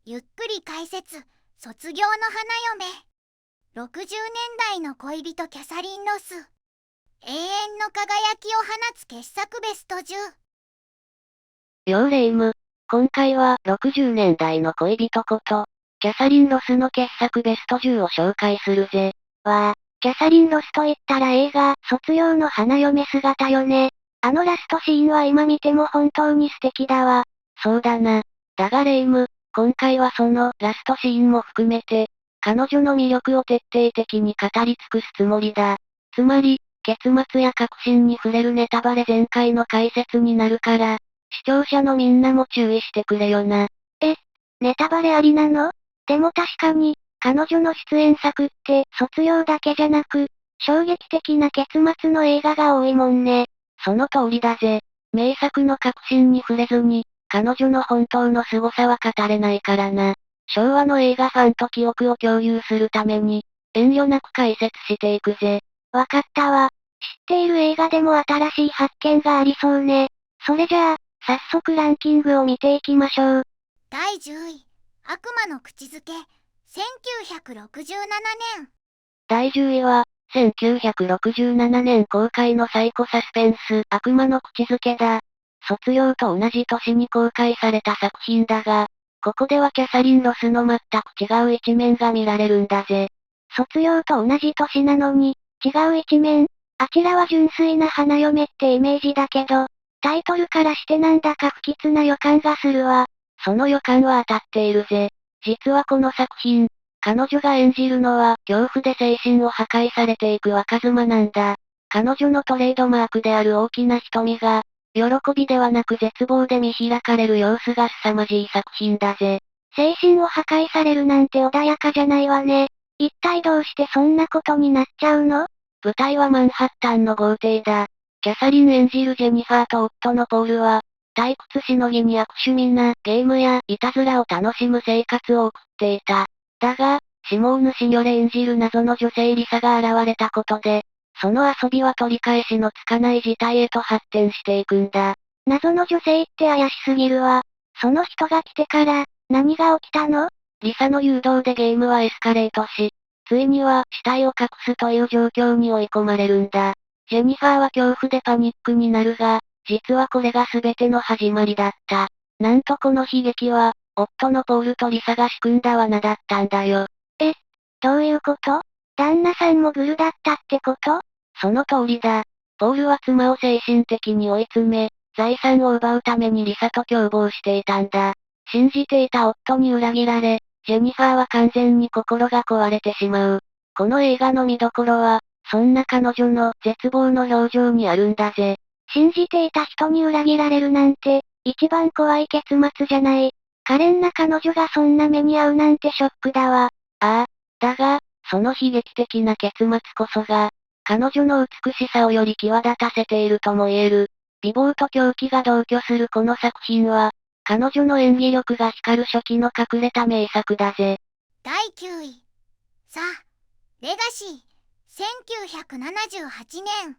ゆっくり解説。卒業の花嫁。60年代の恋人キャサリン・ロス。永遠の輝きを放つ傑作ベスト10。よーレ夢ム。今回は60年代の恋人こと、キャサリン・ロスの傑作ベスト10を紹介するぜ。キャサリン・ロスと言ったら映画、卒業の花嫁姿よね。あのラストシーンは今見ても本当に素敵だわ。そうだな。だがレ夢ム、今回はそのラストシーンも含めて、彼女の魅力を徹底的に語り尽くすつもりだ。つまり、結末や確信に触れるネタバレ全開の解説になるから、視聴者のみんなも注意してくれよな。ネタバレありなの？でも確かに、彼女の出演作って、卒業だけじゃなく、衝撃的な結末の映画が多いもんね。その通りだぜ。名作の核心に触れずに、彼女の本当の凄さは語れないからな。昭和の映画ファンと記憶を共有するために、遠慮なく解説していくぜ。わかったわ。知っている映画でも新しい発見がありそうね。それじゃあ、早速ランキングを見ていきましょう。第10位。悪魔の口づけ。1967年。第10位は、1967年公開のサイコサスペンス、悪魔の口づけだ。卒業と同じ年に公開された作品だが、ここではキャサリン・ロスの全く違う一面が見られるんだぜ。卒業と同じ年なのに、違う一面。あちらは純粋な花嫁ってイメージだけど、タイトルからしてなんだか不吉な予感がするわ。その予感は当たっているぜ。実はこの作品、彼女が演じるのは恐怖で精神を破壊されていく若妻なんだ。彼女のトレードマークである大きな瞳が、喜びではなく絶望で見開かれる様子が凄まじい作品だぜ。精神を破壊されるなんて穏やかじゃないわね。一体どうしてそんなことになっちゃうの？舞台はマンハッタンの豪邸だ。キャサリン演じるジェニファーと夫のポールは、退屈しのぎに悪趣味なゲームやいたずらを楽しむ生活を送っていた。だが、シモーヌ・シニョレ演じる謎の女性リサが現れたことで、その遊びは取り返しのつかない事態へと発展していくんだ。謎の女性って怪しすぎるわ。その人が来てから、何が起きたの？リサの誘導でゲームはエスカレートし、ついには死体を隠すという状況に追い込まれるんだ。ジェニファーは恐怖でパニックになるが、実はこれが全ての始まりだった。なんとこの悲劇は、夫のポールとリサが仕組んだ罠だったんだよ。どういうこと？旦那さんもグルだったってこと？その通りだ。ポールは妻を精神的に追い詰め、財産を奪うためにリサと共謀していたんだ。信じていた夫に裏切られ、ジェニファーは完全に心が壊れてしまう。この映画の見どころは、そんな彼女の絶望の表情にあるんだぜ。信じていた人に裏切られるなんて、一番怖い結末じゃない。可憐な彼女がそんな目に遭うなんてショックだわ。ああ、だが、その悲劇的な結末こそが、彼女の美しさをより際立たせているとも言える。美貌と狂気が同居するこの作品は、彼女の演技力が光る初期の隠れた名作だぜ。第9位。さあ、レガシー。1978年。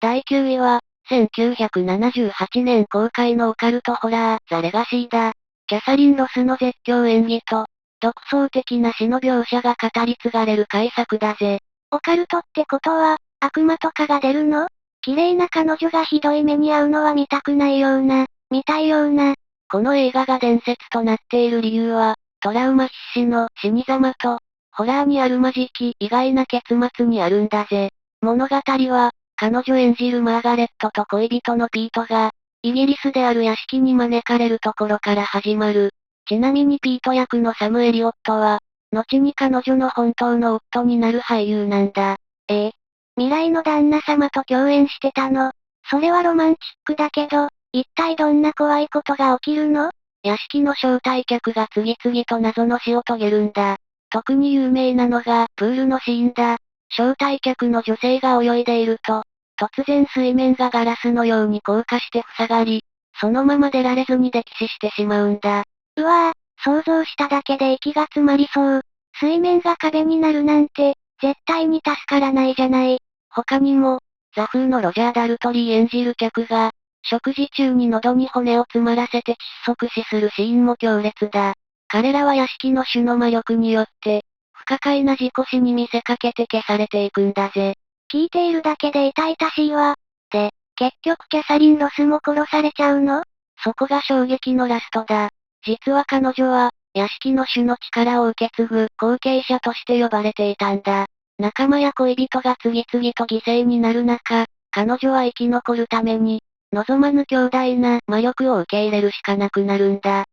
第9位は、1978年公開のオカルトホラー、ザ・レガシーだ。キャサリン・ロスの絶叫演技と、独創的な死の描写が語り継がれる大作だぜ。オカルトってことは、悪魔とかが出るの？綺麗な彼女がひどい目に遭うのは見たくないような、見たいような。この映画が伝説となっている理由は、トラウマ必至の死に様と、ホラーにあるまじき意外な結末にあるんだぜ。物語は、彼女演じるマーガレットと恋人のピートが、イギリスである屋敷に招かれるところから始まる。ちなみにピート役のサム・エリオットは、後に彼女の本当の夫になる俳優なんだ。未来の旦那様と共演してたの。それはロマンチックだけど、一体どんな怖いことが起きるの？屋敷の招待客が次々と謎の死を遂げるんだ。特に有名なのが、プールのシーンだ。招待客の女性が泳いでいると、突然水面がガラスのように硬化して塞がり、そのまま出られずに溺死してしまうんだ。うわぁ、想像しただけで息が詰まりそう。水面が壁になるなんて、絶対に助からないじゃない。他にも、ザフーのロジャー・ダルトリー演じる客が、食事中に喉に骨を詰まらせて窒息死するシーンも強烈だ。彼らは屋敷の主の魔力によって、不可解な事故死に見せかけて消されていくんだぜ。聞いているだけで痛々しいわ。で、結局キャサリン・ロスも殺されちゃうの？そこが衝撃のラストだ。実は彼女は、屋敷の主の力を受け継ぐ後継者として呼ばれていたんだ。仲間や恋人が次々と犠牲になる中、彼女は生き残るために、望まぬ強大な魔力を受け入れるしかなくなるんだ。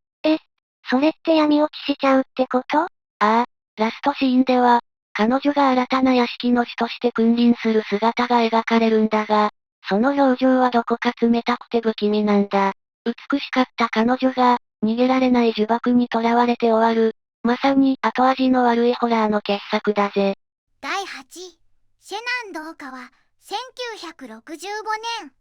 それって闇落ちしちゃうってこと？ああ、ラストシーンでは、彼女が新たな屋敷の主として君臨する姿が描かれるんだが、その表情はどこか冷たくて不気味なんだ。美しかった彼女が、逃げられない呪縛に囚われて終わる。まさに後味の悪いホラーの傑作だぜ。第8位、シェナン同化は1965年。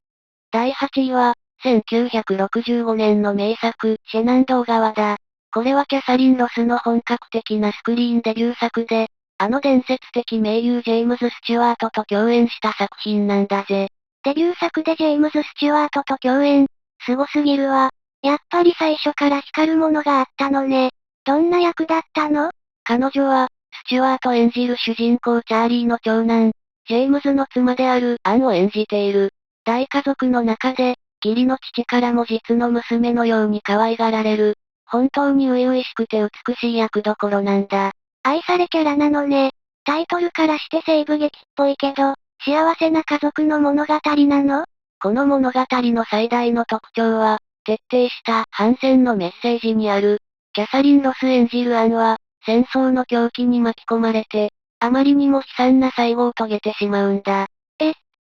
第8位は、1965年の名作、シェナンドー川だ。これはキャサリン・ロスの本格的なスクリーンデビュー作で、あの伝説的名優ジェームズ・スチュワートと共演した作品なんだぜ。デビュー作でジェームズ・スチュワートと共演。すごすぎるわ。やっぱり最初から光るものがあったのね。どんな役だったの？彼女は、スチュワート演じる主人公チャーリーの長男、ジェームズの妻であるアンを演じている。大家族の中で、義理の父からも実の娘のように可愛がられる。本当に初々しくて美しい役どころなんだ。愛されキャラなのね。タイトルからして西部劇っぽいけど、幸せな家族の物語なの？この物語の最大の特徴は、徹底した反戦のメッセージにある。キャサリン・ロス演じるアンは、戦争の狂気に巻き込まれて、あまりにも悲惨な最後を遂げてしまうんだ。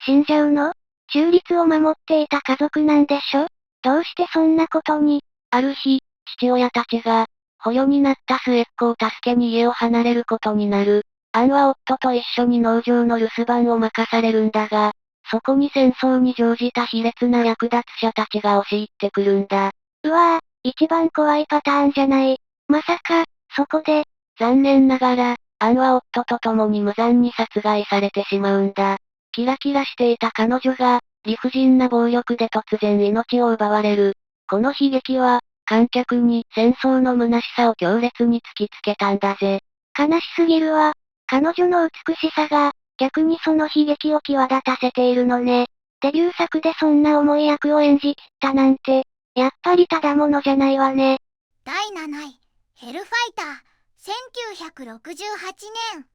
死んじゃうの？中立を守っていた家族なんでしょ？どうしてそんなことに？ある日、父親たちが、捕虜になった末っ子を助けに家を離れることになる。アンは夫と一緒に農場の留守番を任されるんだが、そこに戦争に乗じた卑劣な略奪者たちが押し入ってくるんだ。うわぁ、一番怖いパターンじゃない。まさか、そこで、残念ながら、アンは夫と共に無残に殺害されてしまうんだ。キラキラしていた彼女が、理不尽な暴力で突然命を奪われる。この悲劇は、観客に戦争の虚しさを強烈に突きつけたんだぜ。悲しすぎるわ。彼女の美しさが、逆にその悲劇を際立たせているのね。デビュー作でそんな重い役を演じきったなんて、やっぱりただものじゃないわね。第7位、ヘルファイター1968年。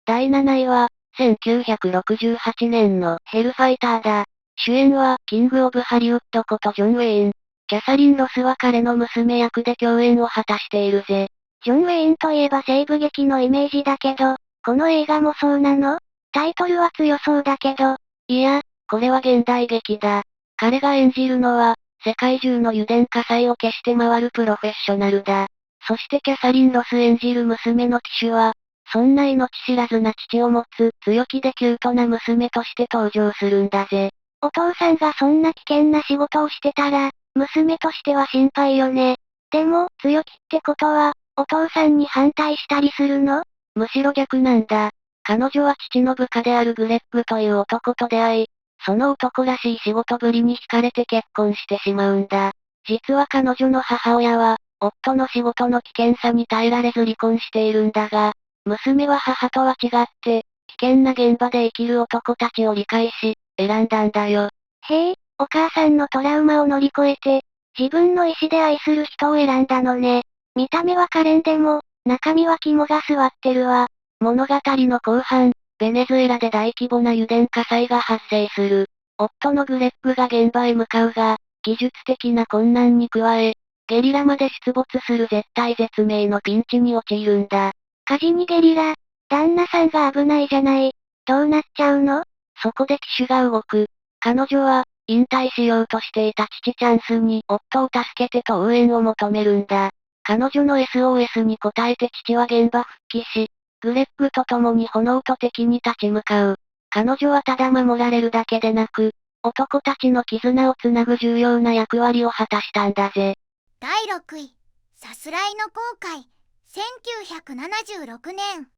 第7位は、1968年のヘルファイターだ。主演は、キング・オブ・ハリウッドことジョン・ウェイン。キャサリン・ロスは彼の娘役で共演を果たしているぜ。ジョン・ウェインといえば西部劇のイメージだけど、この映画もそうなの？タイトルは強そうだけど。いや、これは現代劇だ。彼が演じるのは、世界中の油田火災を消して回るプロフェッショナルだ。そしてキャサリン・ロス演じる娘のティシュは、そんな命知らずな父を持つ強気でキュートな娘として登場するんだぜ。お父さんがそんな危険な仕事をしてたら、娘としては心配よね。でも、強気ってことは、お父さんに反対したりするの？むしろ逆なんだ。彼女は父の部下であるグレッグという男と出会い、その男らしい仕事ぶりに惹かれて結婚してしまうんだ。実は彼女の母親は、夫の仕事の危険さに耐えられず離婚しているんだが、娘は母とは違って、危険な現場で生きる男たちを理解し、選んだんだよ。へえ、お母さんのトラウマを乗り越えて、自分の意志で愛する人を選んだのね。見た目は可憐でも、中身は肝が据わってるわ。物語の後半、ベネズエラで大規模な油田火災が発生する。夫のグレッグが現場へ向かうが、技術的な困難に加え、ゲリラまで出没する絶体絶命のピンチに陥るんだ。火事にゲリラ、旦那さんが危ないじゃない。どうなっちゃうの？そこで機種が動く。彼女は、引退しようとしていた父チャンスに夫を助けてと応援を求めるんだ。彼女の SOS に応えて父は現場復帰し、グレッグと共に炎と敵に立ち向かう。彼女はただ守られるだけでなく、男たちの絆をつなぐ重要な役割を果たしたんだぜ。第6位、さすらいの後悔1976年。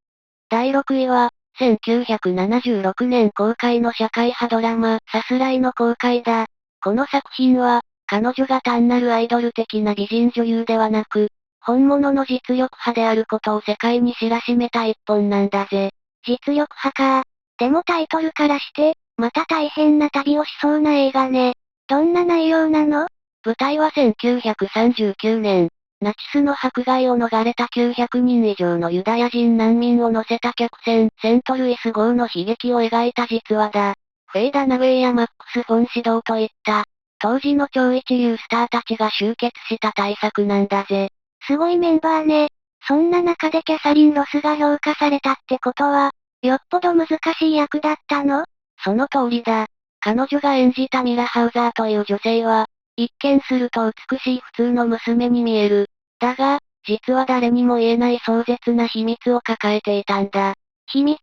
第6位は、1976年公開の社会派ドラマ、さすらいの後悔だ。この作品は、彼女が単なるアイドル的な美人女優ではなく、本物の実力派であることを世界に知らしめた一本なんだぜ。実力派か。でもタイトルからして、また大変な旅をしそうな映画ね。どんな内容なの？舞台は1939年、ナチスの迫害を逃れた900人以上のユダヤ人難民を乗せた客船、セントルイス号の悲劇を描いた実話だ。フェイ・ダナウェイやマックス・フォン・シドーといった、当時の超一流スターたちが集結した大作なんだぜ。すごいメンバーね。そんな中でキャサリン・ロスが評価されたってことは、よっぽど難しい役だったの？その通りだ。彼女が演じたミラ・ハウザーという女性は、一見すると美しい普通の娘に見える。だが、実は誰にも言えない壮絶な秘密を抱えていたんだ。秘密？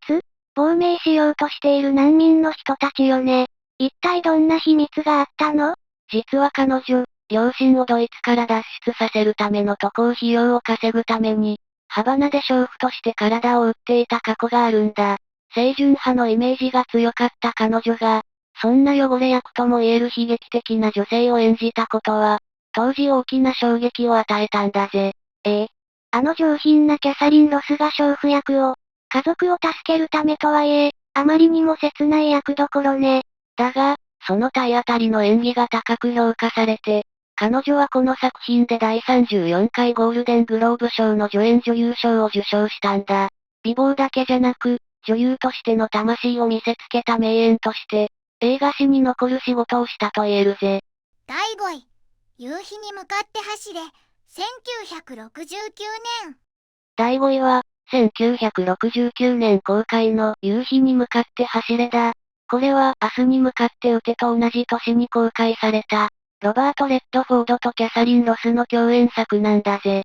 亡命しようとしている難民の人たちよね。一体どんな秘密があったの？実は彼女、両親をドイツから脱出させるための渡航費用を稼ぐために、ハバナで娼婦として体を売っていた過去があるんだ。清純派のイメージが強かった彼女が、そんな汚れ役とも言える悲劇的な女性を演じたことは、当時大きな衝撃を与えたんだぜ。あの上品なキャサリン・ロスが娼婦役を、家族を助けるためとはいえ、あまりにも切ない役どころね。だが、その体当たりの演技が高く評価されて、彼女はこの作品で第34回ゴールデングローブ賞の助演女優賞を受賞したんだ。美貌だけじゃなく、女優としての魂を見せつけた名演として、映画史に残る仕事をしたと言えるぜ。第5位、夕日に向かって走れ、1969年。第5位は、1969年公開の夕日に向かって走れだ。これは明日に向かって撃てと同じ年に公開された、ロバート・レッドフォードとキャサリン・ロスの共演作なんだぜ。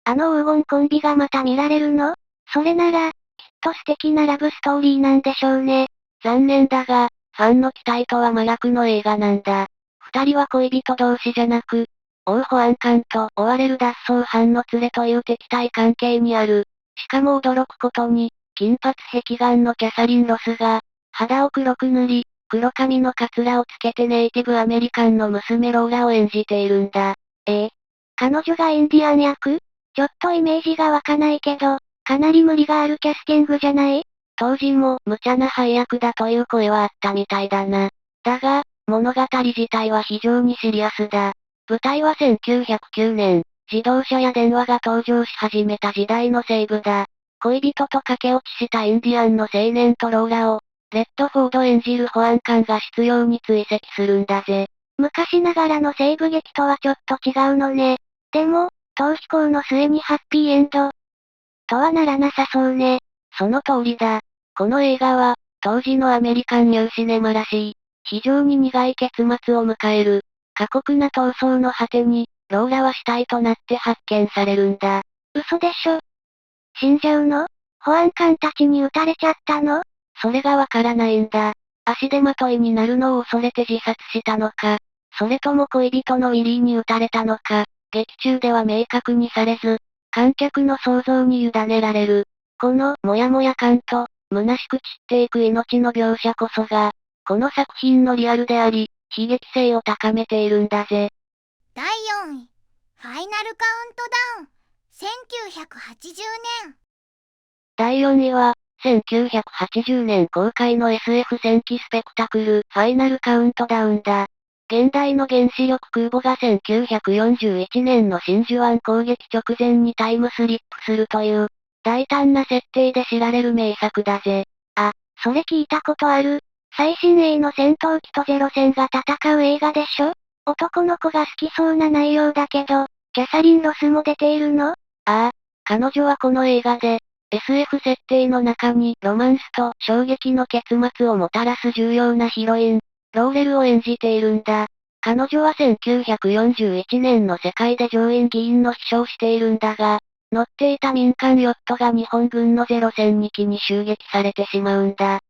あの黄金コンビがまた見られるの？それなら、きっと素敵なラブストーリーなんでしょうね。残念だが、ファンの期待とは真逆の映画なんだ。二人は恋人同士じゃなく、王保安官と追われる脱走犯の連れという敵対関係にある。しかも驚くことに、金髪壁眼のキャサリン・ロスが、肌を黒く塗り、黒髪のカツラをつけてネイティブアメリカンの娘ローラを演じているんだ。彼女がインディアン役？ちょっとイメージが湧かないけど、かなり無理があるキャスティングじゃない？当時も無茶な配役だという声はあったみたいだな。だが、物語自体は非常にシリアスだ。舞台は1909年、自動車や電話が登場し始めた時代の西部だ。恋人と駆け落ちしたインディアンの青年とローラを、レッドフォード演じる保安官が執拗に追跡するんだぜ。昔ながらの西部劇とはちょっと違うのね。でも、逃避行の末にハッピーエンドとはならなさそうね。その通りだ。この映画は、当時のアメリカンニューシネマらしい、非常に苦い結末を迎える。過酷な逃走の果てに、ローラは死体となって発見されるんだ。嘘でしょ？死んじゃうの？保安官たちに撃たれちゃったの？それがわからないんだ。足手まといになるのを恐れて自殺したのか、それとも恋人のウィリーに撃たれたのか、劇中では明確にされず、観客の想像に委ねられる。この、もやもや感と、虚しく散っていく命の描写こそが、この作品のリアルであり、悲劇性を高めているんだぜ。第4位、ファイナルカウントダウン、1980年。第4位は、1980年公開の SF 戦記スペクタクル、ファイナルカウントダウンだ。現代の原子力空母が1941年の真珠湾攻撃直前にタイムスリップするという、大胆な設定で知られる名作だぜ。それ聞いたことある。最新鋭の戦闘機とゼロ戦が戦う映画でしょ？男の子が好きそうな内容だけど、キャサリン・ロスも出ているの？彼女はこの映画で、SF 設定の中にロマンスと衝撃の結末をもたらす重要なヒロイン、ローレルを演じているんだ。彼女は1941年の世界で上院議員の秘書をしているんだが、乗っていた民間ヨットが日本軍のゼロ戦2機に襲撃されてしまうんだ。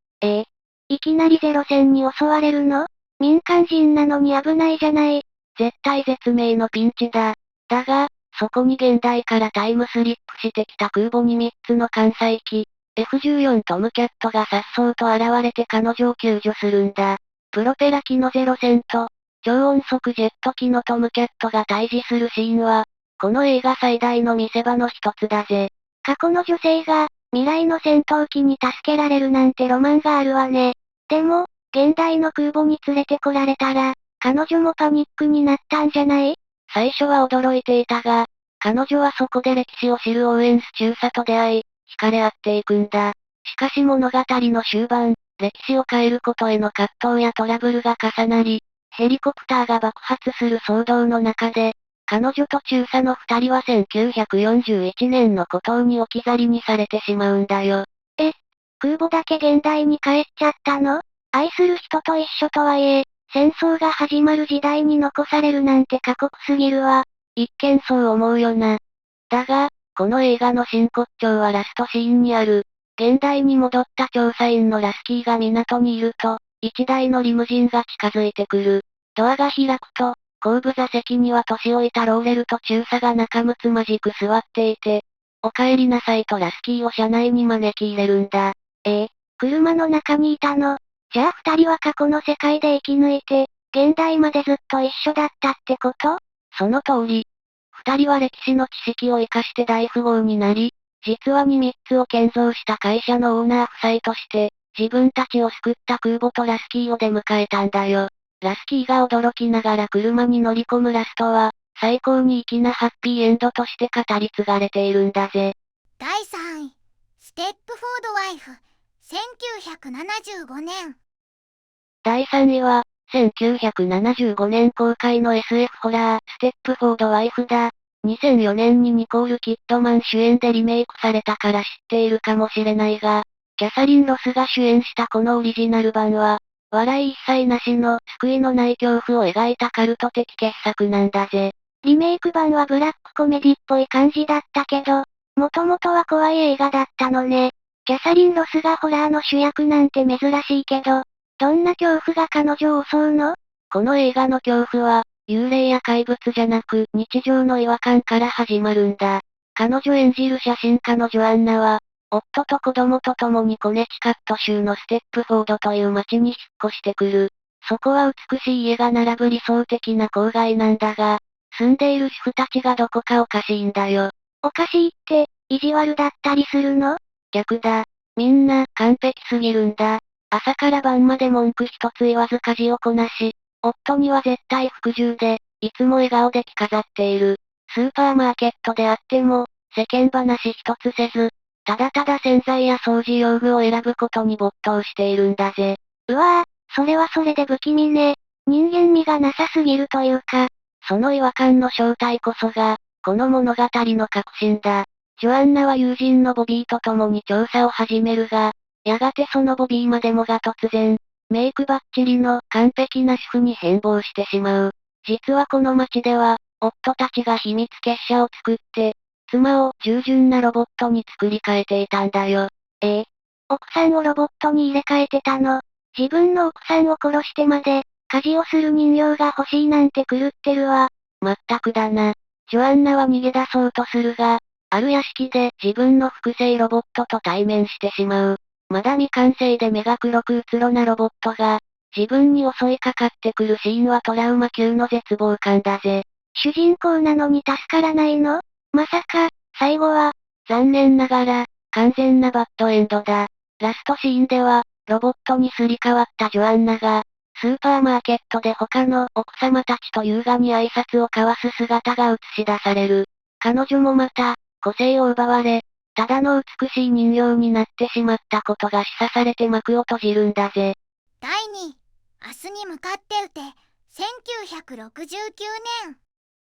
いきなりゼロ戦に襲われるの？民間人なのに危ないじゃない。絶対絶命のピンチだ。だが、そこに現代からタイムスリップしてきた空母に3つの艦載機、F14 トムキャットが颯爽と現れて彼女を救助するんだ。プロペラ機のゼロ戦と、超音速ジェット機のトムキャットが対峙するシーンは、この映画最大の見せ場の一つだぜ。過去の女性が、未来の戦闘機に助けられるなんてロマンがあるわね。でも、現代の空母に連れてこられたら、彼女もパニックになったんじゃない？最初は驚いていたが、彼女はそこで歴史を知るオーエンス中佐と出会い、惹かれ合っていくんだ。しかし物語の終盤、歴史を変えることへの葛藤やトラブルが重なり、ヘリコプターが爆発する騒動の中で、彼女と中佐の二人は1941年の孤島に置き去りにされてしまうんだよ。空母だけ現代に帰っちゃったの？愛する人と一緒とはいえ、戦争が始まる時代に残されるなんて過酷すぎるわ。一見そう思うよな。だが、この映画の真骨頂はラストシーンにある。現代に戻った調査員のラスキーが港にいると、一台のリムジンが近づいてくる。ドアが開くと、後部座席には年老いたローレルと中佐が仲睦まじく座っていて、お帰りなさいとラスキーを車内に招き入れるんだ。車の中にいたの？じゃあ二人は過去の世界で生き抜いて、現代までずっと一緒だったってこと？その通り。二人は歴史の知識を活かして大富豪になり、実はニミッツを建造した会社のオーナー夫妻として、自分たちを救った空母とラスキーを出迎えたんだよ。ラスキーが驚きながら車に乗り込むラストは、最高に粋なハッピーエンドとして語り継がれているんだぜ。第3位、ステップフォードワイフ、1975年。第3位は、1975年公開の SF ホラー、ステップフォードワイフだ。2004年にニコール・キッドマン主演でリメイクされたから知っているかもしれないが、キャサリン・ロスが主演したこのオリジナル版は、笑い一切なしの救いのない恐怖を描いたカルト的傑作なんだぜ。リメイク版はブラックコメディっぽい感じだったけど、もともとは怖い映画だったのね。キャサリン・ロスがホラーの主役なんて珍しいけど、どんな恐怖が彼女を襲うの？この映画の恐怖は、幽霊や怪物じゃなく日常の違和感から始まるんだ。彼女演じる写真家のジョアンナは、夫と子供と共にコネチカット州のステップフォードという町に引っ越してくる。そこは美しい家が並ぶ理想的な郊外なんだが、住んでいる主婦たちがどこかおかしいんだよ。おかしいって、意地悪だったりするの？逆だ。みんな、完璧すぎるんだ。朝から晩まで文句一つ言わず家事をこなし、夫には絶対服従で、いつも笑顔で着飾っている。スーパーマーケットであっても、世間話一つせず、ただただ洗剤や掃除用具を選ぶことに没頭しているんだぜ。うわぁ、それはそれで不気味ね。人間味がなさすぎるというか、その違和感の正体こそが、この物語の核心だ。ジョアンナは友人のボビーと共に調査を始めるが、やがてそのボビーまでもが突然、メイクバッチリの完璧な主婦に変貌してしまう。実はこの町では、夫たちが秘密結社を作って、妻を従順なロボットに作り変えていたんだよ。奥さんをロボットに入れ替えてたの？自分の奥さんを殺してまで、家事をする人形が欲しいなんて狂ってるわ。まったくだな。ジョアンナは逃げ出そうとするが、ある屋敷で自分の複製ロボットと対面してしまう。まだ未完成で目が黒くうつろなロボットが、自分に襲いかかってくるシーンはトラウマ級の絶望感だぜ。主人公なのに助からないの？まさか、最後は、残念ながら、完全なバッドエンドだ。ラストシーンでは、ロボットにすり替わったジョアンナが、スーパーマーケットで他の奥様たちと優雅に挨拶を交わす姿が映し出される。彼女もまた、個性を奪われ、ただの美しい人形になってしまったことが示唆されて幕を閉じるんだぜ。第2位、明日に向かって撃て、1969年。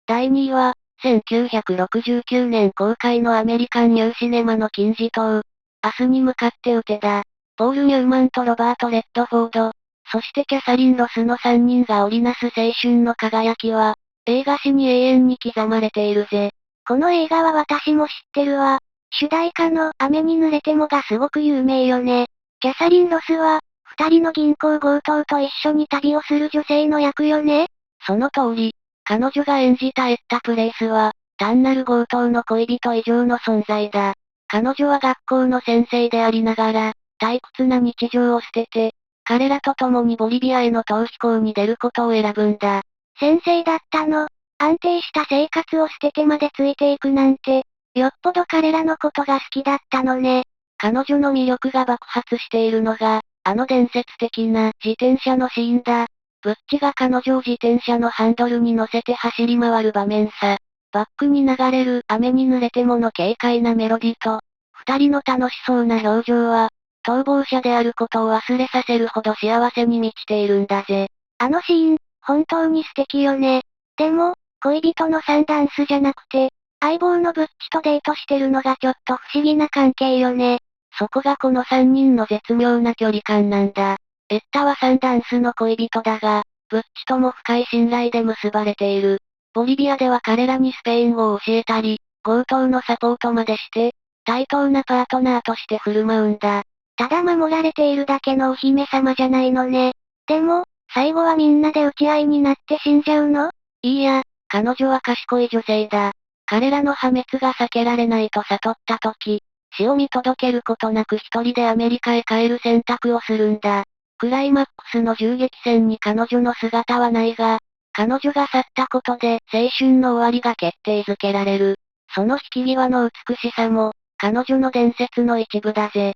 第2位は、1969年公開のアメリカンニューシネマの金字塔、明日に向かって撃てだ。ポール・ニューマンとロバート・レッドフォード、そしてキャサリン・ロスの3人が織りなす青春の輝きは、映画史に永遠に刻まれているぜ。この映画は私も知ってるわ。主題歌の雨に濡れてもがすごく有名よね。キャサリン・ロスは、二人の銀行強盗と一緒に旅をする女性の役よね。その通り、彼女が演じたエッタ・プレイスは、単なる強盗の恋人以上の存在だ。彼女は学校の先生でありながら、退屈な日常を捨てて、彼らと共にボリビアへの逃避行に出ることを選ぶんだ。先生だったの？安定した生活を捨ててまでついていくなんて、よっぽど彼らのことが好きだったのね。彼女の魅力が爆発しているのが、あの伝説的な自転車のシーンだ。ブッチが彼女を自転車のハンドルに乗せて走り回る場面さ。バックに流れる雨に濡れてもの軽快なメロディと、二人の楽しそうな表情は、逃亡者であることを忘れさせるほど幸せに満ちているんだぜ。あのシーン、本当に素敵よね。でも、恋人のサンダンスじゃなくて、相棒のブッチとデートしてるのがちょっと不思議な関係よね。そこがこの三人の絶妙な距離感なんだ。エッタはサンダンスの恋人だが、ブッチとも深い信頼で結ばれている。ボリビアでは彼らにスペイン語を教えたり、強盗のサポートまでして、対等なパートナーとして振る舞うんだ。ただ守られているだけのお姫様じゃないのね。でも、最後はみんなで打ち合いになって死んじゃうの？いいや、彼女は賢い女性だ。彼らの破滅が避けられないと悟った時、死を見届けることなく一人でアメリカへ帰る選択をするんだ。クライマックスの銃撃戦に彼女の姿はないが、彼女が去ったことで青春の終わりが決定づけられる。その引き際の美しさも、彼女の伝説の一部だぜ。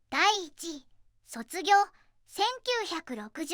第1位、卒業、1967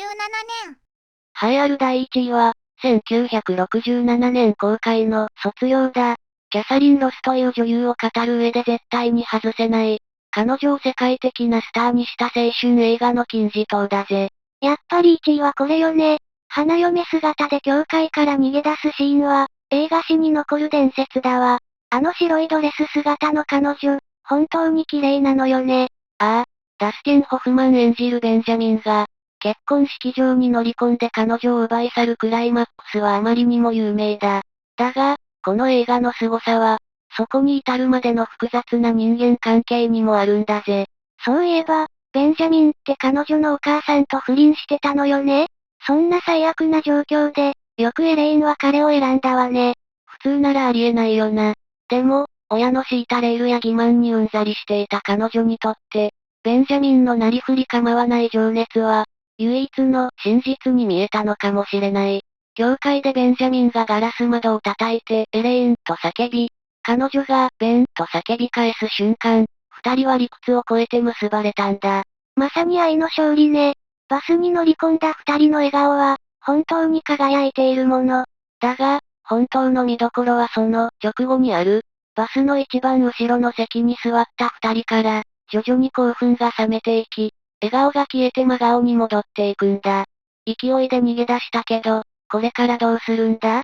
年。栄えある第1位は、1967年公開の卒業だ。キャサリン・ロスという女優を語る上で絶対に外せない。彼女を世界的なスターにした青春映画の金字塔だぜ。やっぱり1位はこれよね。花嫁姿で教会から逃げ出すシーンは、映画史に残る伝説だわ。あの白いドレス姿の彼女、本当に綺麗なのよね。ああ、ダスティン・ホフマン演じるベンジャミンが、結婚式場に乗り込んで彼女を奪い去るクライマックスはあまりにも有名だ。だが、この映画の凄さは、そこに至るまでの複雑な人間関係にもあるんだぜ。そういえば、ベンジャミンって彼女のお母さんと不倫してたのよね。そんな最悪な状況で、よくエレインは彼を選んだわね。普通ならありえないよな。でも、親の敷いたレールや欺瞞にうんざりしていた彼女にとって、ベンジャミンのなりふり構わない情熱は、唯一の真実に見えたのかもしれない。教会でベンジャミンがガラス窓を叩いてエレインと叫び、彼女がベンと叫び返す瞬間、二人は理屈を超えて結ばれたんだ。まさに愛の勝利ね。バスに乗り込んだ二人の笑顔は、本当に輝いているもの。だが、本当の見どころはその直後にある。バスの一番後ろの席に座った二人から、徐々に興奮が冷めていき、笑顔が消えて真顔に戻っていくんだ。勢いで逃げ出したけど、これからどうするんだ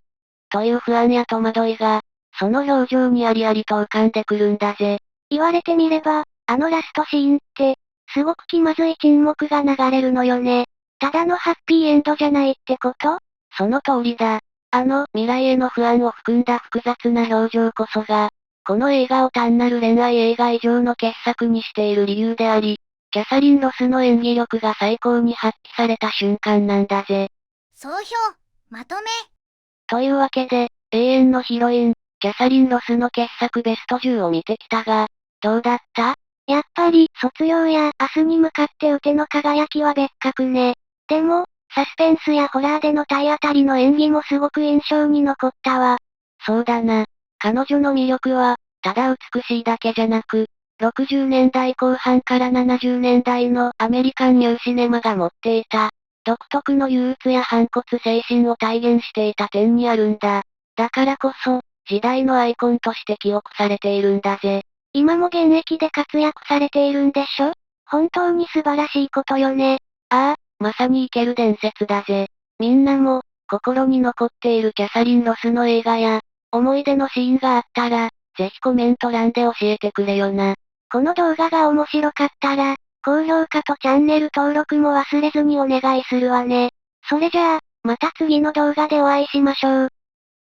という不安や戸惑いが、その表情にありありと浮かんでくるんだぜ。言われてみれば、あのラストシーンって、すごく気まずい沈黙が流れるのよね。ただのハッピーエンドじゃないってこと？その通りだ。あの未来への不安を含んだ複雑な表情こそが、この映画を単なる恋愛映画以上の傑作にしている理由であり、キャサリン・ロスの演技力が最高に発揮された瞬間なんだぜ。総評、まとめ。というわけで、永遠のヒロイン、キャサリン・ロスの傑作ベスト10を見てきたが、どうだった？やっぱり、卒業や明日に向かって打ての輝きは別格ね。でも、サスペンスやホラーでの体当たりの演技もすごく印象に残ったわ。そうだな。彼女の魅力は、ただ美しいだけじゃなく、60年代後半から70年代のアメリカンニューシネマが持っていた、独特の憂鬱や反骨精神を体現していた点にあるんだ。だからこそ、時代のアイコンとして記憶されているんだぜ。今も現役で活躍されているんでしょ？本当に素晴らしいことよね。ああ、まさに生ける伝説だぜ。みんなも、心に残っているキャサリン・ロスの映画や、思い出のシーンがあったら、ぜひコメント欄で教えてくれよな。この動画が面白かったら、高評価とチャンネル登録も忘れずにお願いするわね。それじゃあ、また次の動画でお会いしましょう。